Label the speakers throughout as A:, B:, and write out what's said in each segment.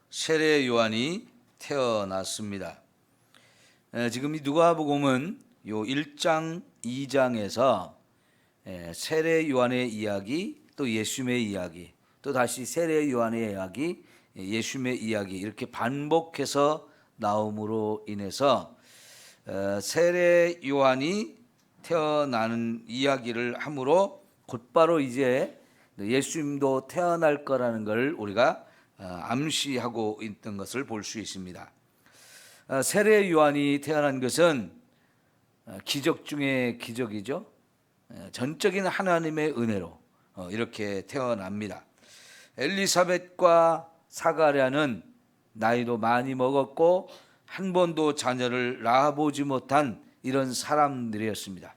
A: 세례 요한이 태어났습니다. 지금 이 누가복음은 요 1장, 2장에서 세례 요한의 이야기, 또 예수님의 이야기, 또 다시 세례 요한의 이야기, 예수님의 이야기 이렇게 반복해서 나옴으로 인해서 세례 요한이 태어나는 이야기를 함으로 곧바로 이제 예수님도 태어날 거라는 걸 우리가 암시하고 있던 것을 볼 수 있습니다. 세례 요한이 태어난 것은 기적 중에 기적이죠. 전적인 하나님의 은혜로 이렇게 태어납니다. 엘리사벳과 사가랴는 나이도 많이 먹었고 한 번도 자녀를 낳아보지 못한 이런 사람들이었습니다.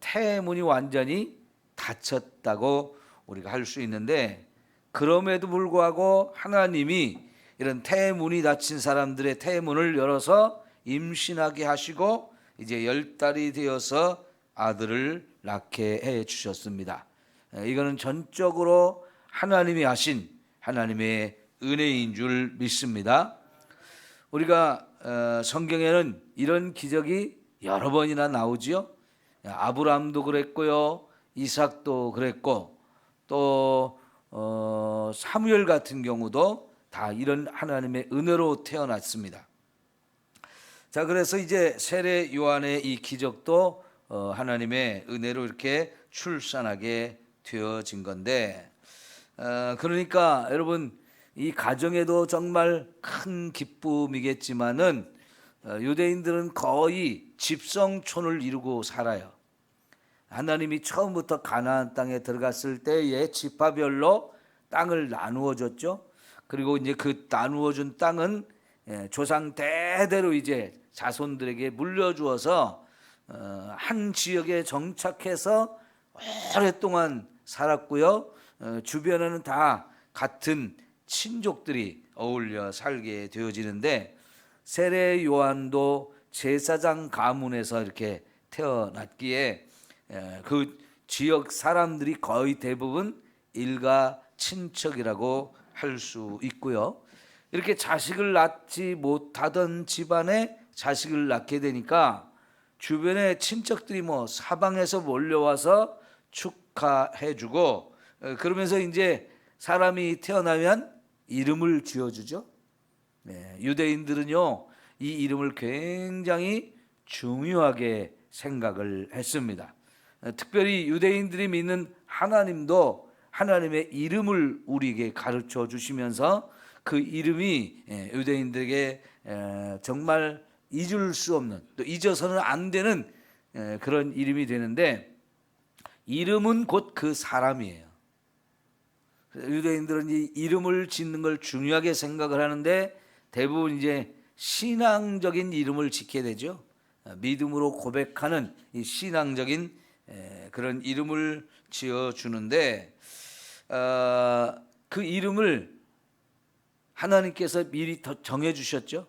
A: 태문이 완전히 닫혔다고 우리가 할 수 있는데, 그럼에도 불구하고 하나님이 이런 태문이 닫힌 사람들의 태문을 열어서 임신하게 하시고 이제 10달이 되어서 아들을 낳게 해 주셨습니다. 이거는 전적으로 하나님이 하신 하나님의 은혜인 줄 믿습니다. 우리가 성경에는 이런 기적이 여러 번이나 나오지요. 아브라함도 그랬고요, 이삭도 그랬고, 또 사무엘 같은 경우도 다 이런 하나님의 은혜로 태어났습니다. 자, 그래서 이제 세례 요한의 이 기적도 하나님의 은혜로 이렇게 출산하게 되어진 건데, 그러니까 여러분, 이 가정에도 정말 큰 기쁨이겠지만은 유대인들은 거의 집성촌을 이루고 살아요. 하나님이 처음부터 가나안 땅에 들어갔을 때에 지파별로 땅을 나누어 줬죠. 그리고 이제 그 나누어 준 땅은 조상 대대로 이제 자손들에게 물려주어서 한 지역에 정착해서 오랫동안 살았고요. 주변에는 다 같은 친족들이 어울려 살게 되어지는데, 세례 요한도 제사장 가문에서 이렇게 태어났기에 그 지역 사람들이 거의 대부분 일가 친척이라고 할 수 있고요. 이렇게 자식을 낳지 못하던 집안에 자식을 낳게 되니까 주변의 친척들이 사방에서 몰려와서 축하해주고, 그러면서 이제 사람이 태어나면 이름을 지어주죠. 유대인들은요, 이 이름을 굉장히 중요하게 생각을 했습니다. 특별히 유대인들이 믿는 하나님도 하나님의 이름을 우리에게 가르쳐 주시면서 그 이름이 유대인들에게 정말 잊을 수 없는, 또 잊어서는 안 되는 그런 이름이 되는데, 이름은 곧 그 사람이에요. 유대인들은 이 이름을 짓는 걸 중요하게 생각을 하는데 대부분 이제 신앙적인 이름을 짓게 되죠. 믿음으로 고백하는 이 신앙적인 그런 이름을 지어주는데, 그 이름을 하나님께서 미리 정해 주셨죠.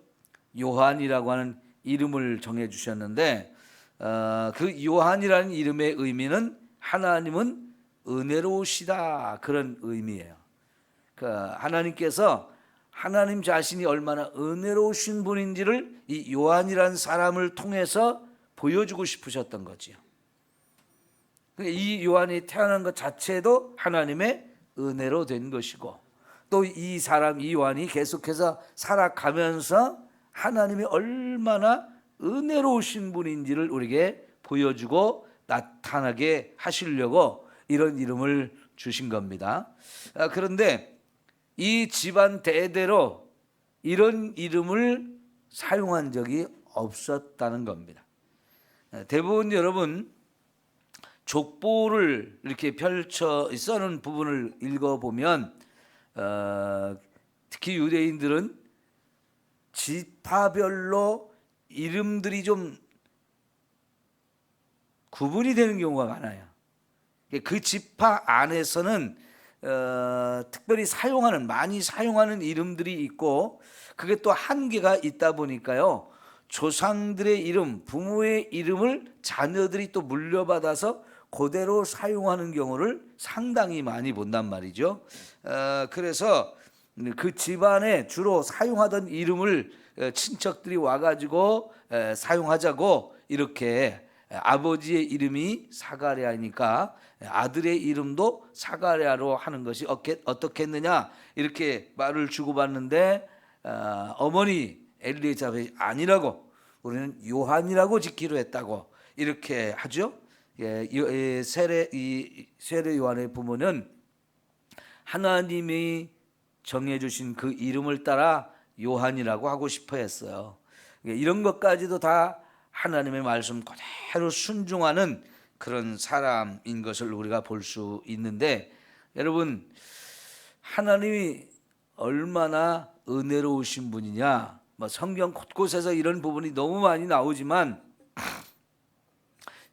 A: 요한이라고 하는 이름을 정해 주셨는데, 그 요한이라는 이름의 의미는 하나님은 은혜로우시다, 그런 의미예요. 하나님께서 하나님 자신이 얼마나 은혜로우신 분인지를 이 요한이라는 사람을 통해서 보여주고 싶으셨던 거지요. 이 요한이 태어난 것 자체도 하나님의 은혜로 된 것이고, 또 이 사람 이 요한이 계속해서 살아가면서 하나님이 얼마나 은혜로우신 분인지를 우리에게 보여주고 나타나게 하시려고 이런 이름을 주신 겁니다. 그런데 이 집안 대대로 이런 이름을 사용한 적이 없었다는 겁니다. 대부분 여러분 족보를 이렇게 펼쳐 써놓은 부분을 읽어보면 특히 유대인들은 지파별로 이름들이 좀 구분이 되는 경우가 많아요. 그 지파 안에서는 특별히 많이 사용하는 이름들이 있고, 그게 또 한계가 있다 보니까요, 조상들의 이름, 부모의 이름을 자녀들이 또 물려받아서 그대로 사용하는 경우를 상당히 많이 본단 말이죠. 그래서 그 집안에 주로 사용하던 이름을 친척들이 와가지고 사용하자고 이렇게 아버지의 이름이 사가랴이니까 아들의 이름도 사가랴로 하는 것이 어떻겠느냐 이렇게 말을 주고받는데 어머니 엘리자벳이 아니라고 우리는 요한이라고 짓기로 했다고 이렇게 하죠. 세례 요한의 부모는 하나님이 정해주신 그 이름을 따라 요한이라고 하고 싶어 했어요. 이런 것까지도 다 하나님의 말씀 그대로 순종하는 그런 사람인 것을 우리가 볼 수 있는데, 여러분 하나님이 얼마나 은혜로우신 분이냐, 성경 곳곳에서 이런 부분이 너무 많이 나오지만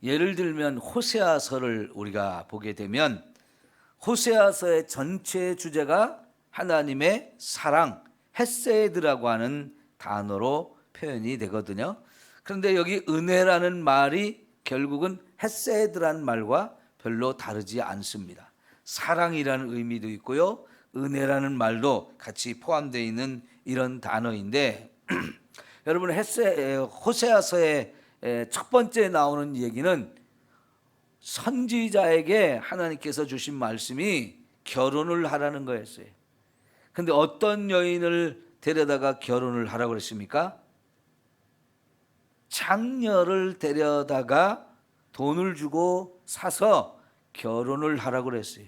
A: 예를 들면 호세아서를 우리가 보게 되면 호세아서의 전체 주제가 하나님의 사랑, 헤세드라고 하는 단어로 표현이 되거든요. 그런데 여기 은혜라는 말이 결국은 헤세드라는 말과 별로 다르지 않습니다. 사랑이라는 의미도 있고요, 은혜라는 말도 같이 포함되어 있는 이런 단어인데 여러분 호세아서의 첫 번째 나오는 얘기는 선지자에게 하나님께서 주신 말씀이 결혼을 하라는 거였어요. 근데 어떤 여인을 데려다가 결혼을 하라고 그랬습니까? 창녀를 데려다가 돈을 주고 사서 결혼을 하라고 그랬어요.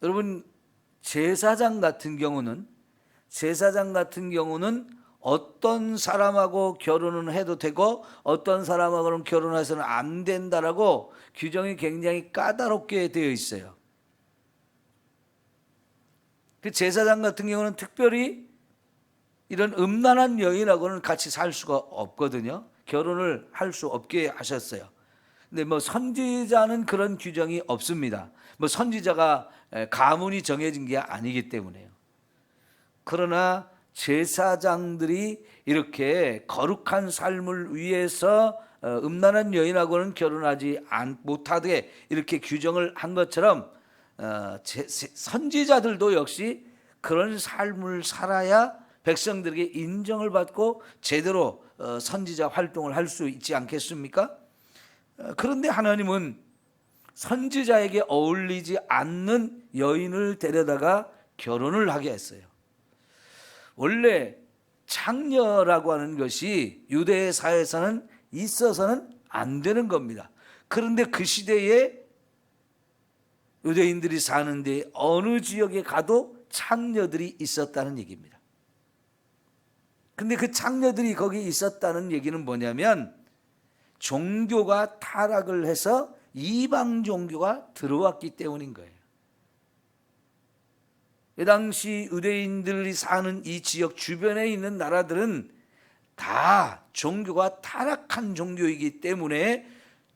A: 여러분 제사장 같은 경우는 어떤 사람하고 결혼은 해도 되고 어떤 사람하고는 결혼해서는 안 된다라고 규정이 굉장히 까다롭게 되어 있어요. 그 제사장 같은 경우는 특별히 이런 음란한 여인하고는 같이 살 수가 없거든요. 결혼을 할 수 없게 하셨어요. 근데 선지자는 그런 규정이 없습니다. 선지자가 가문이 정해진 게 아니기 때문에요. 그러나 제사장들이 이렇게 거룩한 삶을 위해서 음란한 여인하고는 결혼하지 못하게 이렇게 규정을 한 것처럼 선지자들도 역시 그런 삶을 살아야 백성들에게 인정을 받고 제대로 선지자 활동을 할 수 있지 않겠습니까? 그런데 하나님은 선지자에게 어울리지 않는 여인을 데려다가 결혼을 하게 했어요. 원래 창녀라고 하는 것이 유대 사회에서는 있어서는 안 되는 겁니다. 그런데 그 시대에 유대인들이 사는데 어느 지역에 가도 창녀들이 있었다는 얘기입니다. 근데 그 창녀들이 거기 있었다는 얘기는 뭐냐면 종교가 타락을 해서 이방 종교가 들어왔기 때문인 거예요. 이 당시 유대인들이 사는 이 지역 주변에 있는 나라들은 다 종교가 타락한 종교이기 때문에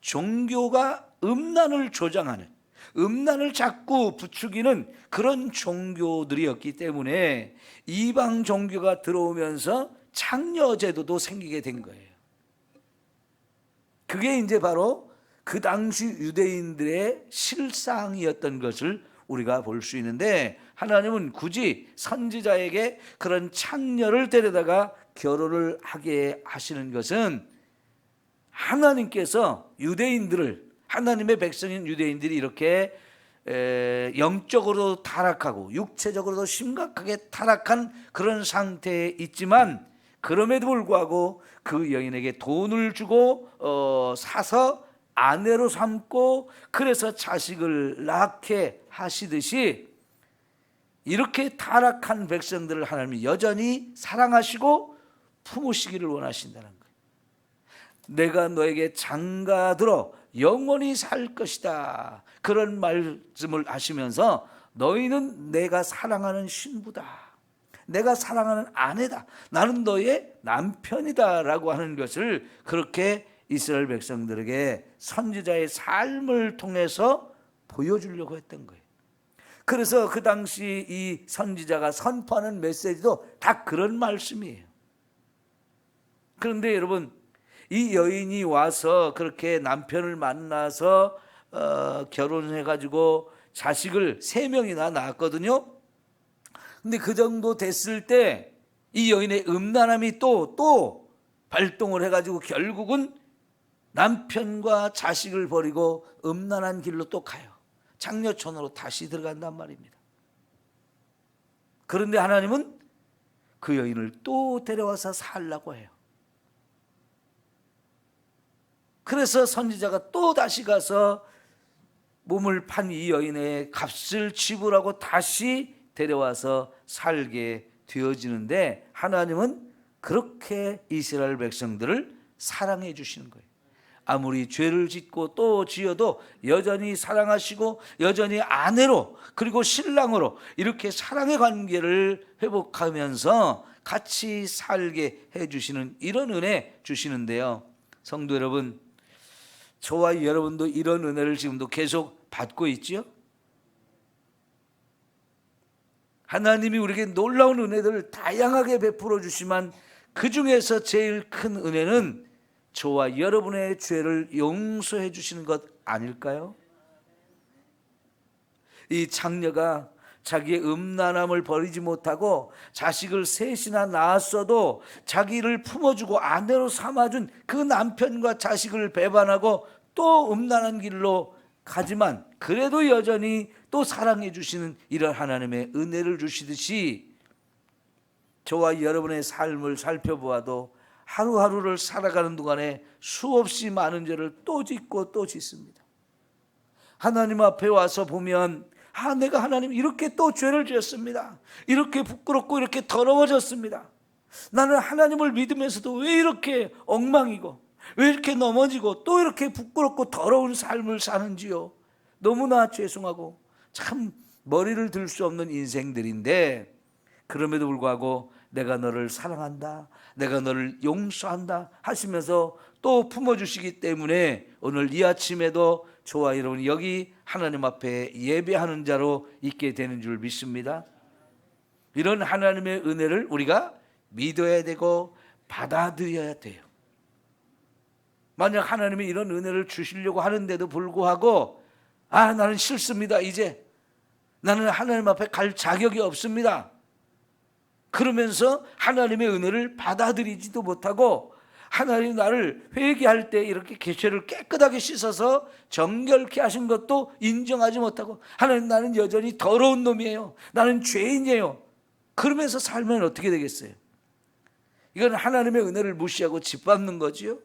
A: 종교가 음란을 조장하는, 음란을 자꾸 부추기는 그런 종교들이었기 때문에 이방 종교가 들어오면서 창녀 제도도 생기게 된 거예요. 그게 이제 바로 그 당시 유대인들의 실상이었던 것을 우리가 볼 수 있는데, 하나님은 굳이 선지자에게 그런 창녀를 데려다가 결혼을 하게 하시는 것은 하나님께서 유대인들을, 하나님의 백성인 유대인들이 이렇게 영적으로도 타락하고 육체적으로도 심각하게 타락한 그런 상태에 있지만 그럼에도 불구하고 그 여인에게 돈을 주고 사서 아내로 삼고 그래서 자식을 낳게 하시듯이 이렇게 타락한 백성들을 하나님이 여전히 사랑하시고 품으시기를 원하신다는 거예요. 내가 너에게 장가들어 영원히 살 것이다, 그런 말씀을 하시면서 너희는 내가 사랑하는 신부다, 내가 사랑하는 아내다, 나는 너의 남편이다 라고 하는 것을 그렇게 이스라엘 백성들에게 선지자의 삶을 통해서 보여주려고 했던 거예요. 그래서 그 당시 이 선지자가 선포하는 메시지도 다 그런 말씀이에요. 그런데 여러분, 이 여인이 와서 그렇게 남편을 만나서 결혼해가지고 자식을 3명이나 낳았거든요. 근데 그 정도 됐을 때 이 여인의 음란함이 또 발동을 해가지고 결국은 남편과 자식을 버리고 음란한 길로 또 가요. 장녀촌으로 다시 들어간단 말입니다. 그런데 하나님은 그 여인을 또 데려와서 살라고 해요. 그래서 선지자가 또 다시 가서 몸을 판 이 여인의 값을 지불하고 다시 데려와서 살게 되어지는데, 하나님은 그렇게 이스라엘 백성들을 사랑해 주시는 거예요. 아무리 죄를 짓고 또 지어도 여전히 사랑하시고 여전히 아내로 그리고 신랑으로 이렇게 사랑의 관계를 회복하면서 같이 살게 해주시는 이런 은혜 주시는데요. 성도 여러분, 저와 여러분도 이런 은혜를 지금도 계속 받고 있지요? 하나님이 우리에게 놀라운 은혜들을 다양하게 베풀어 주시지만 그 중에서 제일 큰 은혜는 저와 여러분의 죄를 용서해 주시는 것 아닐까요? 이 장녀가 자기의 음란함을 버리지 못하고 자식을 셋이나 낳았어도 자기를 품어주고 아내로 삼아준 그 남편과 자식을 배반하고 또 음란한 길로 가지만 그래도 여전히 또 사랑해 주시는 이런 하나님의 은혜를 주시듯이 저와 여러분의 삶을 살펴보아도 하루하루를 살아가는 동안에 수없이 많은 죄를 또 짓고 또 짓습니다. 하나님 앞에 와서 보면 내가 하나님 이렇게 또 죄를 지었습니다. 이렇게 부끄럽고 이렇게 더러워졌습니다. 나는 하나님을 믿으면서도 왜 이렇게 엉망이고 왜 이렇게 넘어지고 또 이렇게 부끄럽고 더러운 삶을 사는지요. 너무나 죄송하고 참 머리를 들 수 없는 인생들인데, 그럼에도 불구하고 내가 너를 사랑한다, 내가 너를 용서한다 하시면서 또 품어주시기 때문에 오늘 이 아침에도 저와 여러분 여기 하나님 앞에 예배하는 자로 있게 되는 줄 믿습니다. 이런 하나님의 은혜를 우리가 믿어야 되고 받아들여야 돼요. 만약 하나님이 이런 은혜를 주시려고 하는데도 불구하고 나는 싫습니다, 이제 나는 하나님 앞에 갈 자격이 없습니다, 그러면서 하나님의 은혜를 받아들이지도 못하고 하나님 나를 회개할 때 이렇게 죄를 깨끗하게 씻어서 정결케 하신 것도 인정하지 못하고 하나님 나는 여전히 더러운 놈이에요, 나는 죄인이에요, 그러면서 살면 어떻게 되겠어요? 이건 하나님의 은혜를 무시하고 짓밟는 거지요.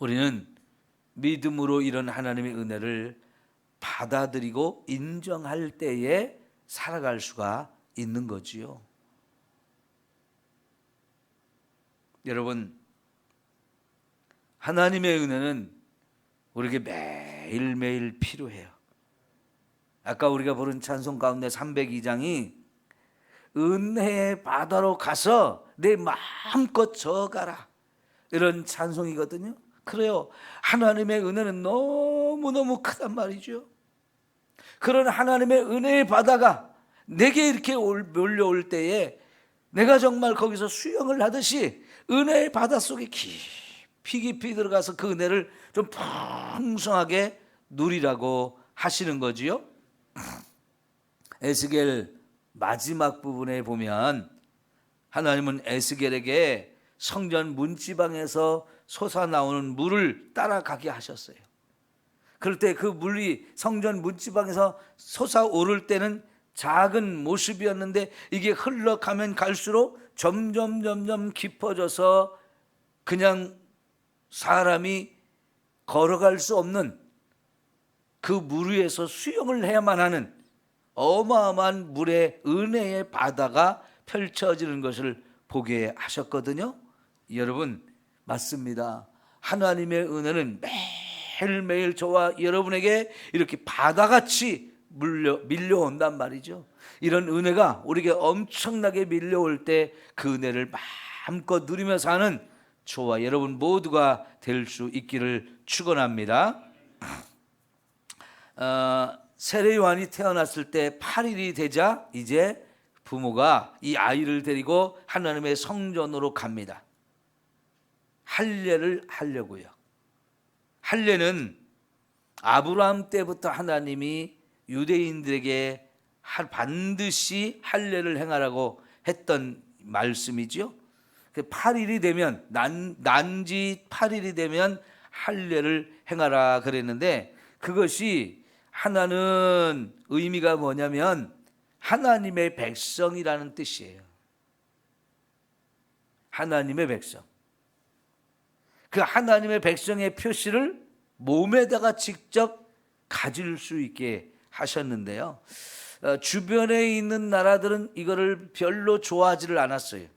A: 우리는 믿음으로 이런 하나님의 은혜를 받아들이고 인정할 때에 살아갈 수가 있는 거지요. 여러분, 하나님의 은혜는 우리에게 매일매일 필요해요. 아까 우리가 부른 찬송 가운데 302장이 은혜의 바다로 가서 내 마음껏 저어가라, 이런 찬송이거든요. 그래요. 하나님의 은혜는 너무너무 크단 말이죠. 그런 하나님의 은혜의 바다가 내게 이렇게 몰려올 때에 내가 정말 거기서 수영을 하듯이 은혜의 바다 속에 깊이 들어가서 그 은혜를 좀 풍성하게 누리라고 하시는 거지요. 에스겔 마지막 부분에 보면 하나님은 에스겔에게 성전 문지방에서 솟아나오는 물을 따라가게 하셨어요. 그럴 때 그 물이 성전 문지방에서 솟아오를 때는 작은 모습이었는데 이게 흘러가면 갈수록 점점 깊어져서 그냥 사람이 걸어갈 수 없는 그 물 위에서 수영을 해야만 하는 어마어마한 물의 은혜의 바다가 펼쳐지는 것을 보게 하셨거든요. 여러분, 맞습니다. 하나님의 은혜는 매일매일 저와 여러분에게 이렇게 바다같이 밀려온단 말이죠. 이런 은혜가 우리에게 엄청나게 밀려올 때 그 은혜를 마음껏 누리며 사는 저와 여러분 모두가 될 수 있기를 축원합니다. 세례 요한이 태어났을 때 8일이 되자 이제 부모가 이 아이를 데리고 하나님의 성전으로 갑니다. 할례를 하려고요. 할례는 아브라함 때부터 하나님이 유대인들에게 반드시 할례를 행하라고 했던 말씀이죠. 8일이 되면 난지 8일이 되면 할례를 행하라 그랬는데, 그것이 하나는 의미가 뭐냐면 하나님의 백성이라는 뜻이에요. 하나님의 백성. 그 하나님의 백성의 표시를 몸에다가 직접 가질 수 있게 하셨는데요. 주변에 있는 나라들은 이거를 별로 좋아하지를 않았어요.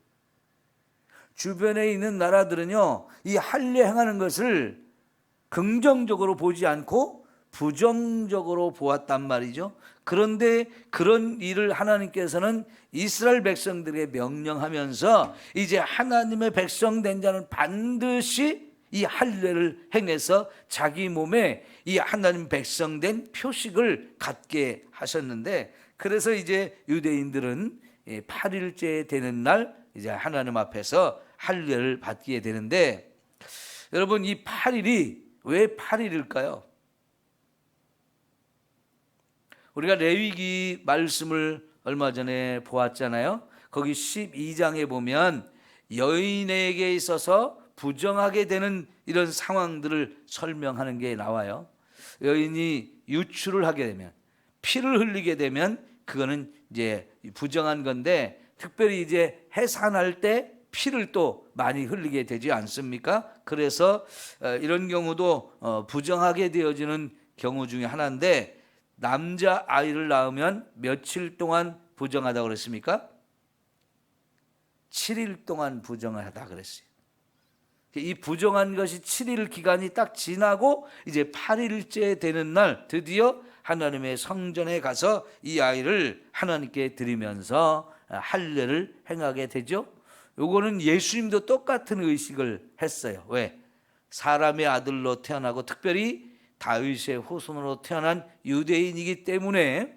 A: 주변에 있는 나라들은요, 이 할례 행하는 것을 긍정적으로 보지 않고 부정적으로 보았단 말이죠. 그런데 그런 일을 하나님께서는 이스라엘 백성들에게 명령하면서 이제 하나님의 백성 된 자는 반드시 이 할례를 행해서 자기 몸에 이 하나님 백성 된 표식을 갖게 하셨는데, 그래서 이제 유대인들은 8일째 되는 날 이제 하나님 앞에서 할례를 받게 되는데, 여러분 이 8일이 왜 8일일까요? 우리가 레위기 말씀을 얼마 전에 보았잖아요. 거기 12장에 보면 여인에게 있어서 부정하게 되는 이런 상황들을 설명하는 게 나와요. 여인이 유출을 하게 되면, 피를 흘리게 되면 그거는 이제 부정한 건데, 특별히 이제 해산할 때 피를 또 많이 흘리게 되지 않습니까? 그래서 이런 경우도 부정하게 되어지는 경우 중에 하나인데, 남자 아이를 낳으면 며칠 동안 부정하다고 그랬습니까? 7일 동안 부정하다 그랬어요. 이 부정한 것이 7일 기간이 딱 지나고 이제 8일째 되는 날 드디어 하나님의 성전에 가서 이 아이를 하나님께 드리면서 할례를 행하게 되죠. 요거는 예수님도 똑같은 의식을 했어요. 왜? 사람의 아들로 태어나고 특별히 다윗의 후손으로 태어난 유대인이기 때문에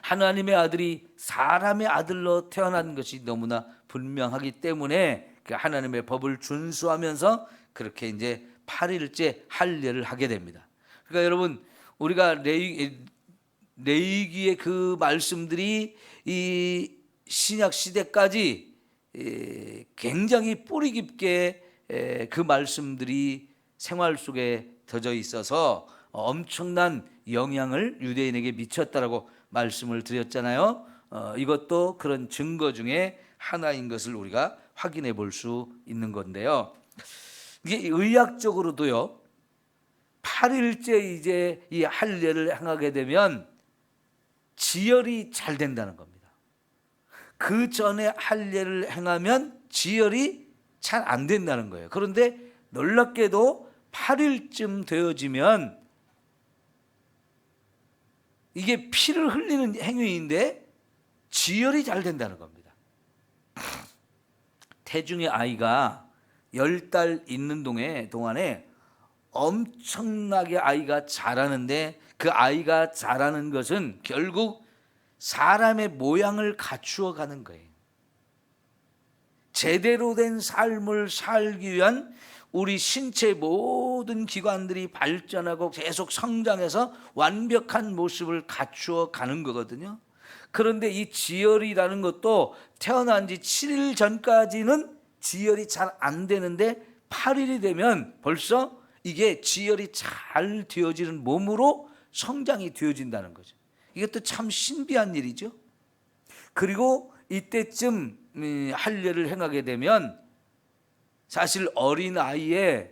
A: 하나님의 아들이 사람의 아들로 태어난 것이 너무나 분명하기 때문에 그 하나님의 법을 준수하면서 그렇게 이제 8일째 할례를 하게 됩니다. 그러니까 여러분, 우리가 레위기의 그 말씀들이 이 신약 시대까지 굉장히 뿌리 깊게 그 말씀들이 생활 속에 젖어 있어서 엄청난 영향을 유대인에게 미쳤다라고 말씀을 드렸잖아요. 이것도 그런 증거 중에 하나인 것을 우리가 확인해 볼 수 있는 건데요. 이게 의학적으로도요, 8일째 이제 이 할례를 행하게 되면 지혈이 잘 된다는 겁니다. 그 전에 할례를 행하면 지혈이 잘 안 된다는 거예요. 그런데 놀랍게도 8일쯤 되어지면 이게 피를 흘리는 행위인데 지혈이 잘 된다는 겁니다. 태중의 아이가 10달 있는 동안에 엄청나게 아이가 자라는데, 그 아이가 자라는 것은 결국 사람의 모양을 갖추어 가는 거예요. 제대로 된 삶을 살기 위한 우리 신체 모든 기관들이 발전하고 계속 성장해서 완벽한 모습을 갖추어 가는 거거든요. 그런데 이 지혈이라는 것도 태어난 지 7일 전까지는 지혈이 잘 안 되는데 8일이 되면 벌써 이게 지혈이 잘 되어지는 몸으로 성장이 되어진다는 거죠. 이것도 참 신비한 일이죠. 그리고 이때쯤 할례를 행하게 되면 사실 어린 아이의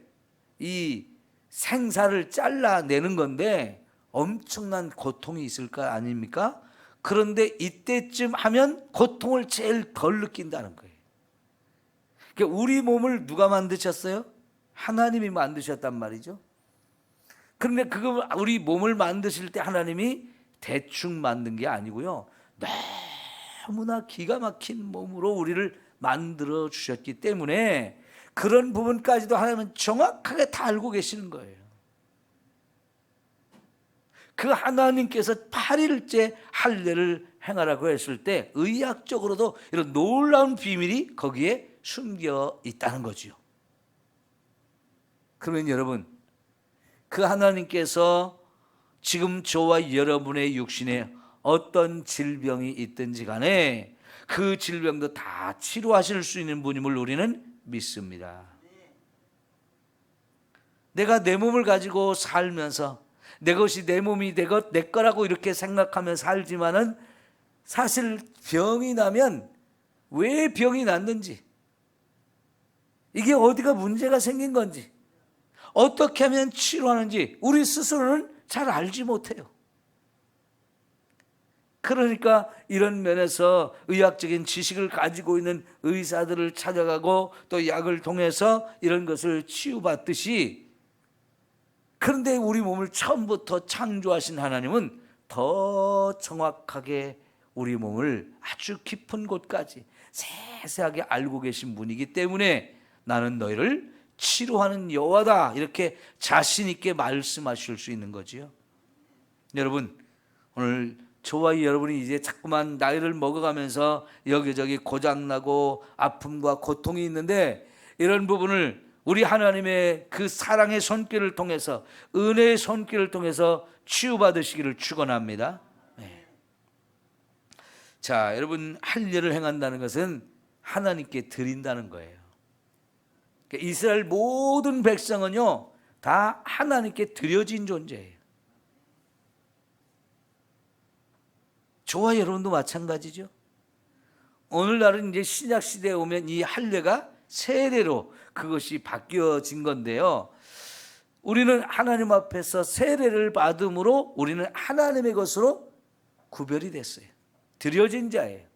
A: 이 생사를 잘라내는 건데 엄청난 고통이 있을 거 아닙니까? 그런데 이때쯤 하면 고통을 제일 덜 느낀다는 거예요. 그러니까 우리 몸을 누가 만드셨어요? 하나님이 만드셨단 말이죠. 그런데 그거 우리 몸을 만드실 때 하나님이 대충 만든 게 아니고요, 너무나 기가 막힌 몸으로 우리를 만들어 주셨기 때문에 그런 부분까지도 하나님은 정확하게 다 알고 계시는 거예요. 그 하나님께서 8일째 할례를 행하라고 했을 때 의학적으로도 이런 놀라운 비밀이 거기에 숨겨 있다는 거죠. 그러면 여러분, 그 하나님께서 지금 저와 여러분의 육신에 어떤 질병이 있든지 간에 그 질병도 다 치료하실 수 있는 분임을 우리는 믿습니다. 내가 내 몸을 가지고 살면서 내 것이 내 몸이 내 거라고 이렇게 생각하며 살지만은 사실 병이 나면 왜 병이 났는지, 이게 어디가 문제가 생긴 건지, 어떻게 하면 치료하는지 우리 스스로는 잘 알지 못해요. 그러니까 이런 면에서 의학적인 지식을 가지고 있는 의사들을 찾아가고 또 약을 통해서 이런 것을 치유받듯이, 그런데 우리 몸을 처음부터 창조하신 하나님은 더 정확하게 우리 몸을 아주 깊은 곳까지 세세하게 알고 계신 분이기 때문에 나는 너희를 치료하는 여호와다, 이렇게 자신 있게 말씀하실 수 있는 거지요. 여러분, 오늘 저와 여러분이 이제 자꾸만 나이를 먹어가면서 여기저기 고장나고 아픔과 고통이 있는데, 이런 부분을 우리 하나님의 그 사랑의 손길을 통해서, 은혜의 손길을 통해서 치유받으시기를 축원합니다. 네. 자, 여러분, 할 일을 행한다는 것은 하나님께 드린다는 거예요. 이스라엘 모든 백성은요, 다 하나님께 드려진 존재예요. 저와 여러분도 마찬가지죠. 오늘날은 이제 신약 시대에 오면 이 할례가 세례로 그것이 바뀌어진 건데요. 우리는 하나님 앞에서 세례를 받음으로 우리는 하나님의 것으로 구별이 됐어요. 드려진 자예요.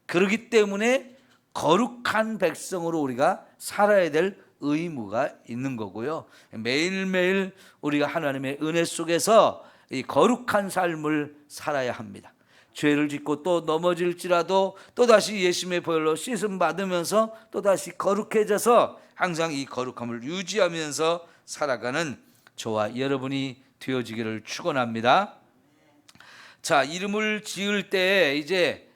A: 그렇기 때문에 거룩한 백성으로 우리가 살아야 될 의무가 있는 거고요. 매일매일 우리가 하나님의 은혜 속에서 이 거룩한 삶을 살아야 합니다. 죄를 짓고 또 넘어질지라도 또다시 예수님의 보혈로 씻음 받으면서 또다시 거룩해져서 항상 이 거룩함을 유지하면서 살아가는 저와 여러분이 되어지기를 축원합니다. 자, 이름을 지을 때 이제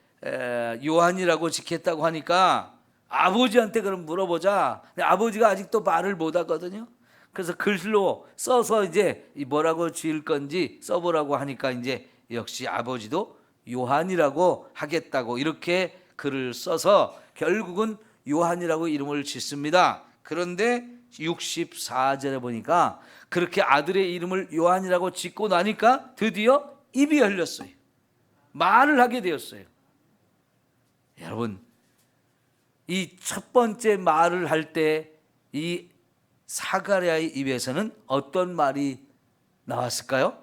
A: 요한이라고 짓겠다고 하니까 아버지한테 그럼 물어보자. 근데 아버지가 아직도 말을 못 하거든요. 그래서 글로 써서 이제 뭐라고 지을 건지 써보라고 하니까 이제 역시 아버지도 요한이라고 하겠다고 이렇게 글을 써서 결국은 요한이라고 이름을 짓습니다. 그런데 64절에 보니까 그렇게 아들의 이름을 요한이라고 짓고 나니까 드디어 입이 열렸어요. 말을 하게 되었어요. 여러분, 이 첫 번째 말을 할 때 이 사가랴의 입에서는 어떤 말이 나왔을까요?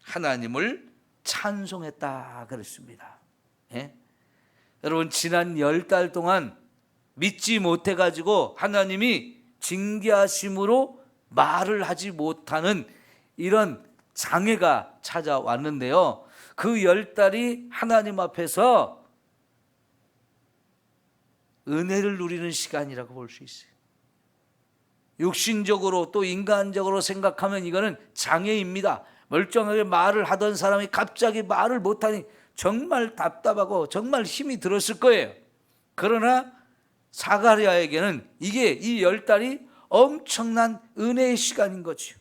A: 하나님을 찬송했다 그랬습니다. 예? 여러분, 지난 10달 동안 믿지 못해가지고 하나님이 징계하심으로 말을 하지 못하는 이런 장애가 찾아왔는데요. 그 10달이 하나님 앞에서 은혜를 누리는 시간이라고 볼 수 있어요. 육신적으로 또 인간적으로 생각하면 이거는 장애입니다. 멀쩡하게 말을 하던 사람이 갑자기 말을 못하니 정말 답답하고 정말 힘이 들었을 거예요. 그러나 사가랴에게는 이게 이 10달이 엄청난 은혜의 시간인 거죠.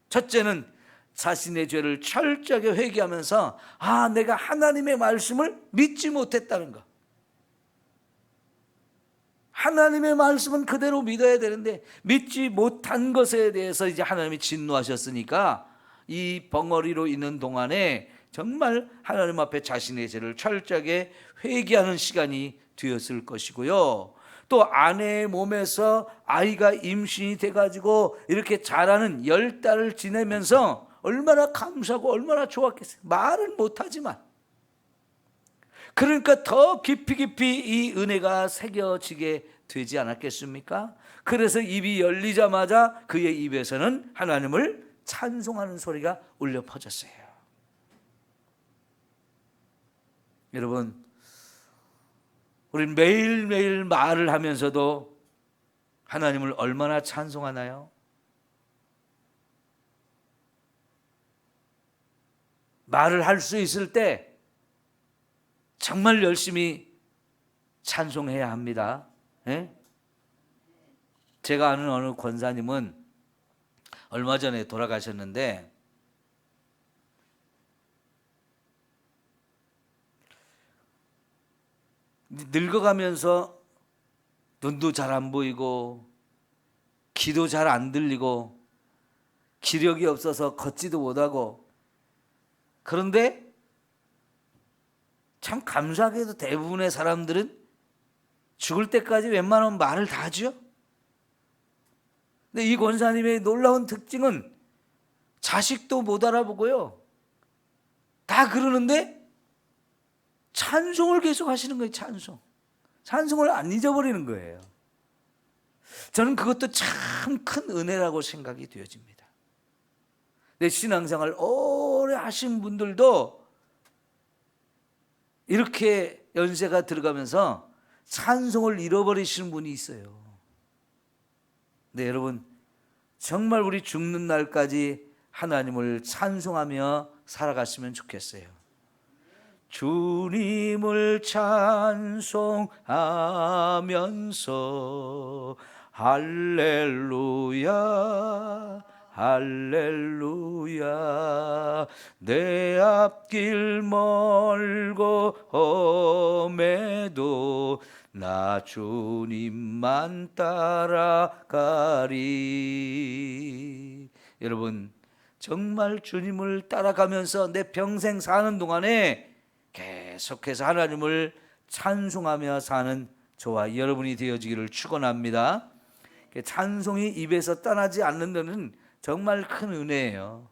A: 첫째는 자신의 죄를 철저하게 회개하면서 내가 하나님의 말씀을 믿지 못했다는 것. 하나님의 말씀은 그대로 믿어야 되는데 믿지 못한 것에 대해서 이제 하나님이 진노하셨으니까 이 벙어리로 있는 동안에 정말 하나님 앞에 자신의 죄를 철저하게 회개하는 시간이 되었을 것이고요. 또 아내의 몸에서 아이가 임신이 돼가지고 이렇게 자라는 10달을 지내면서 얼마나 감사하고 얼마나 좋았겠어요. 말은 못하지만. 그러니까 더 깊이 이 은혜가 새겨지게 되지 않았겠습니까? 그래서 입이 열리자마자 그의 입에서는 하나님을 찬송하는 소리가 울려 퍼졌어요. 여러분, 우린 매일매일 말을 하면서도 하나님을 얼마나 찬송하나요? 말을 할 수 있을 때 정말 열심히 찬송해야 합니다. 예? 제가 아는 어느 권사님은 얼마 전에 돌아가셨는데 늙어가면서 눈도 잘 안 보이고 귀도 잘 안 들리고 기력이 없어서 걷지도 못하고, 그런데 참 감사하게도 대부분의 사람들은 죽을 때까지 웬만하면 말을 다 하죠. 근데 이 권사님의 놀라운 특징은 자식도 못 알아보고요, 다 그러는데 찬송을 계속 하시는 거예요. 찬송을 안 잊어버리는 거예요. 저는 그것도 참 큰 은혜라고 생각이 되어집니다. 내 신앙생활 오래 하신 분들도 이렇게 연세가 들어가면서 찬송을 잃어버리시는 분이 있어요. 네, 여러분, 정말 우리 죽는 날까지 하나님을 찬송하며 살아갔으면 좋겠어요. 주님을 찬송하면서 할렐루야 할렐루야, 내 앞길 멀고 험해도 나 주님만 따라가리. 여러분, 정말 주님을 따라가면서 내 평생 사는 동안에 계속해서 하나님을 찬송하며 사는 저와 여러분이 되어지기를 축원합니다. 찬송이 입에서 떠나지 않는 데는 정말 큰 은혜예요.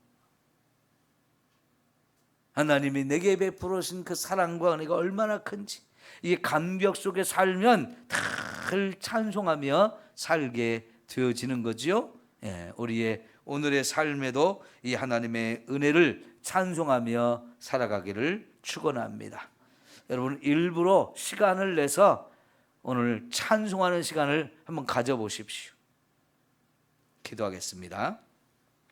A: 하나님이 내게 베풀으신 그 사랑과 은혜가 얼마나 큰지, 이 감격 속에 살면 늘 찬송하며 살게 되어지는 거지요. 예, 우리의 오늘의 삶에도 이 하나님의 은혜를 찬송하며 살아가기를 축원합니다. 여러분, 일부러 시간을 내서 오늘 찬송하는 시간을 한번 가져보십시오. 기도하겠습니다.